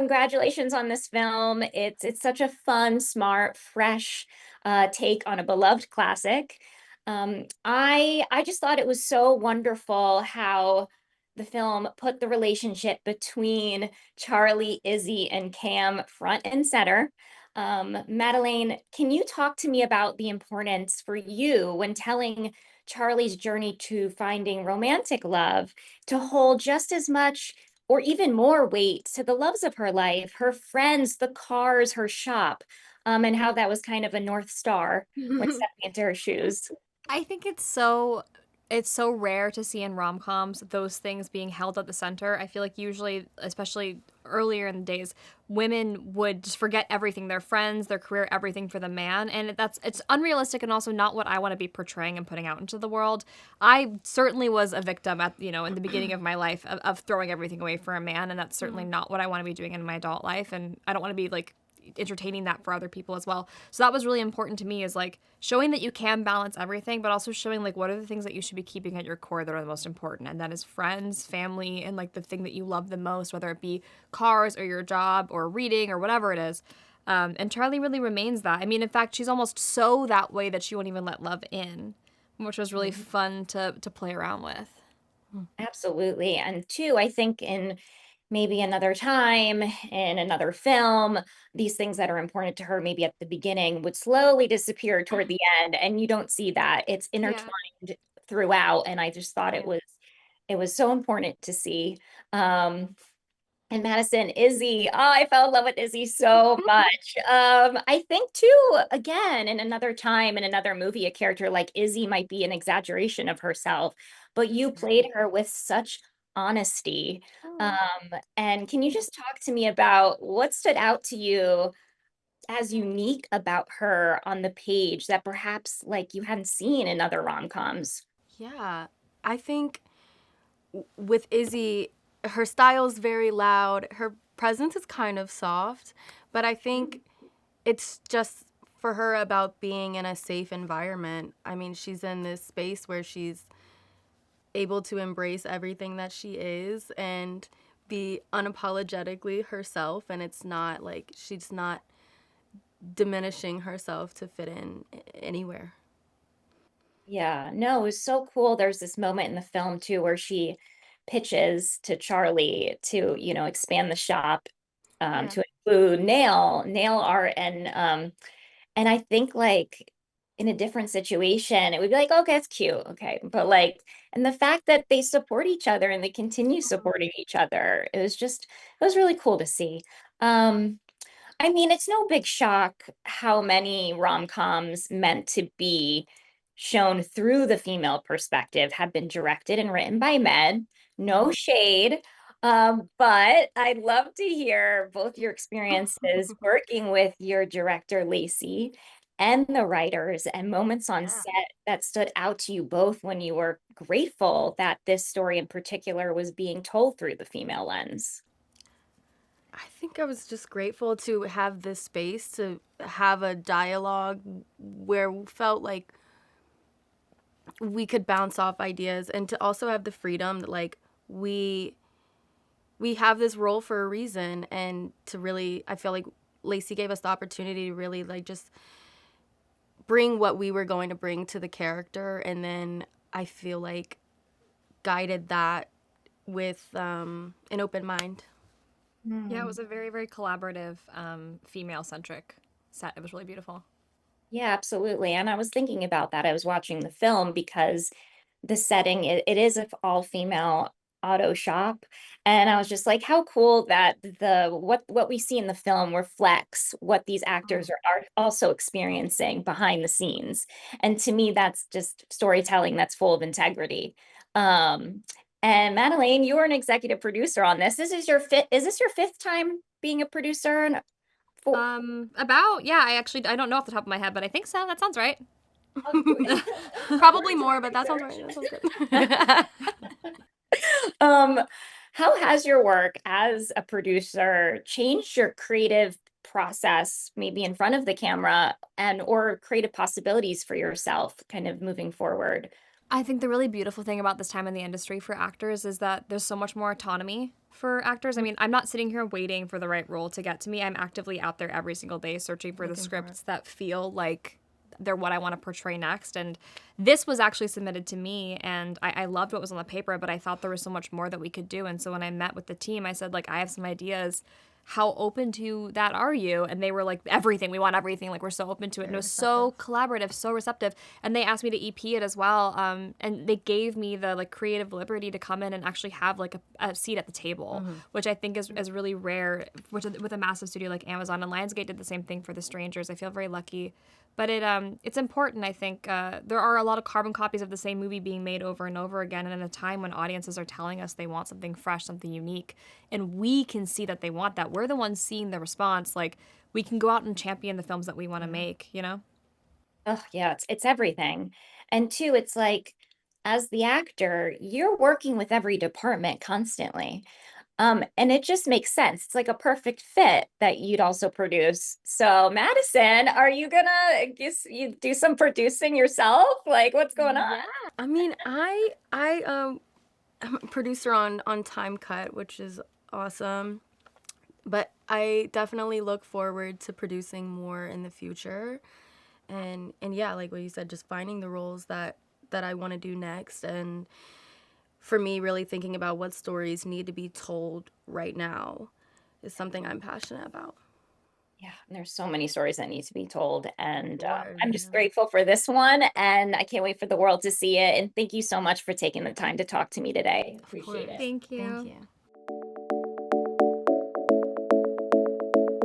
congratulations on this film. It's such a fun, smart, fresh take on a beloved classic. I just thought it was so wonderful how the film put the relationship between Charlie, Izzy, and Cam front and center. Madelaine, can you talk to me about the importance for you when telling Charlie's journey to finding romantic love to hold just as much or even more weight to the loves of her life, her friends, the cars, her shop, and how that was kind of a North Star when stepping into her shoes? I think it's so rare to see in rom-coms those things being held at the center. I feel like usually, especially earlier in the days, women would just forget everything, their friends, their career, everything for the man, and it's unrealistic and also not what I want to be portraying and putting out into the world. I certainly was a victim at, in the beginning of my life of throwing everything away for a man, and that's certainly not what I want to be doing in my adult life, and I don't want to be like entertaining that for other people as well. So that was really important to me, is like showing that you can balance everything, but also showing like what are the things that you should be keeping at your core that are the most important. And that is friends, family, and like the thing that you love the most, whether it be cars or your job or reading or whatever it is. And Charlie really remains that. I mean, in fact, she's almost so that way that she won't even let love in, which was really fun to play around with. Absolutely. And two, I think in maybe another time, in another film, these things that are important to her, maybe at the beginning, would slowly disappear toward the end. And you don't see that. It's Yeah. intertwined throughout. And I just thought Yeah. it was so important to see. And Madison, Izzy, oh, I fell in love with Izzy so much. I think too, again, in another time, in another movie, a character like Izzy might be an exaggeration of herself, but you played her with such honesty. Um, Oh. and can you just talk to me about what stood out to you as unique about her on the page that perhaps like you hadn't seen in other rom-coms? Yeah. I think with Izzy, her style's very loud. Her presence is kind of soft, but I think it's just for her about being in a safe environment. I mean, she's in this space where she's able to embrace everything that she is and be unapologetically herself, and it's not like she's not diminishing herself to fit in anywhere. Yeah, no, it was so cool. There's this moment in the film too where she pitches to Charlie to, expand the shop Yeah. to include nail art and I think like in a different situation it would be like, okay, it's cute. Okay. But like and the fact that they support each other and they continue supporting each other, it was really cool to see. Um I mean, it's no big shock how many rom-coms meant to be shown through the female perspective have been directed and written by men. No shade. But I'd love to hear both your experiences working with your director, Lacey, and the writers and moments on Yeah. set that stood out to you both when you were grateful that this story in particular was being told through the female lens. I think I was just grateful to have this space to have a dialogue where we felt like we could bounce off ideas, and to also have the freedom that like we we have this role for a reason, and to really, I feel like Lacey gave us the opportunity to really like just bring what we were going to bring to the character, and then I feel like guided that with an open mind. Yeah, it was a very, very collaborative, female centric set. It was really beautiful. Yeah, absolutely. And I was thinking about that. I was watching the film because the setting it is an all-female auto shop. And I was just like, how cool that the what we see in the film reflects what these actors are also experiencing behind the scenes. And to me, that's just storytelling that's full of integrity. Um, and Madelaine, you were an executive producer on this. Is this your fifth time being a producer? And for, About, yeah, I don't know off the top of my head, but I think so. That sounds right. oh, Probably more, but that sounds right. That sounds good. Um, how has your work as a producer changed your creative process, maybe in front of the camera and or creative possibilities for yourself kind of moving forward? I think the really beautiful thing about this time in the industry for actors is that there's so much more autonomy for actors. I mean, I'm not sitting here waiting for the right role to get to me. I'm actively out there every single day searching for the Looking for it. scripts that feel like they're what I want to portray next. And this was actually submitted to me, and I loved what was on the paper, but I thought there was so much more that we could do. And so when I met with the team, I said, like, I have some ideas. How open to that are you? And they were like, everything. We want everything. Like, we're so open to it. And it was so collaborative, so receptive. And they asked me to EP it as well. And they gave me the like creative liberty to come in and actually have like a seat at the table, which I think is really rare with a massive studio like Amazon. And Lionsgate did the same thing for The Strangers. I feel very lucky. But it's important, I think. There are a lot of carbon copies of the same movie being made over and over again, and in a time when audiences are telling us they want something fresh, something unique, and we can see that they want that. We're the ones seeing the response. Like, we can go out and champion the films that we want to make, you know? Oh, yeah, it's everything. And two, it's like as the actor, you're working with every department constantly. And it just makes sense. It's like a perfect fit that you'd also produce. So, Madison, are you gonna guess you do some producing yourself? Like, what's going on? Yeah. I mean, I'm a producer on Time Cut, which is awesome. But I definitely look forward to producing more in the future. And yeah, like what you said, just finding the roles that I want to do next, and for me really thinking about what stories need to be told right now is something I'm passionate about. Yeah, and there's so many stories that need to be told, and Sure, I'm just yeah. grateful for this one, and I can't wait for the world to see it. And thank you so much for taking the time to talk to me today. Of Appreciate course. it. Thank Thank you. you.